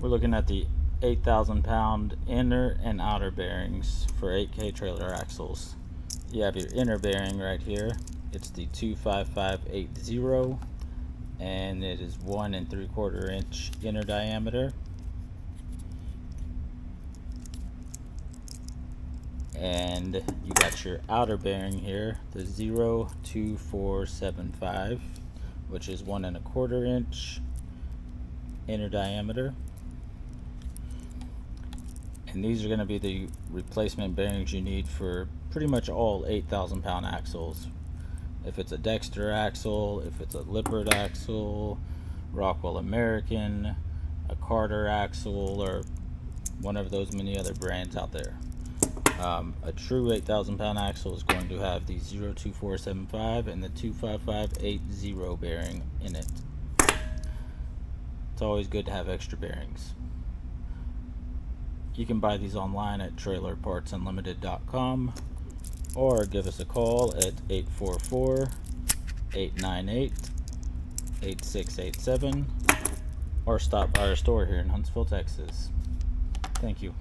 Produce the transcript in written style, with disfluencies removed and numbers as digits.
We're looking at the 8,000 pound inner and outer bearings for 8K trailer axles. You have your inner bearing right here. It's the 25580 and it is 1 3/4 inch inner diameter. And you got your outer bearing here, the 02475, which is 1 1/4 inch inner diameter. And these are going to be the replacement bearings you need for pretty much all 8,000 pound axles. If it's a Dexter axle, if it's a Lippert axle, Rockwell American, a Carter axle, or one of those many other brands out there. A true 8,000 pound axle is going to have the 02475 and the 25580 bearing in it. It's always good to have extra bearings. You can buy these online at TrailerPartsUnlimited.com or give us a call at 844-898-8687 or stop by our store here in Huntsville, Texas. Thank you.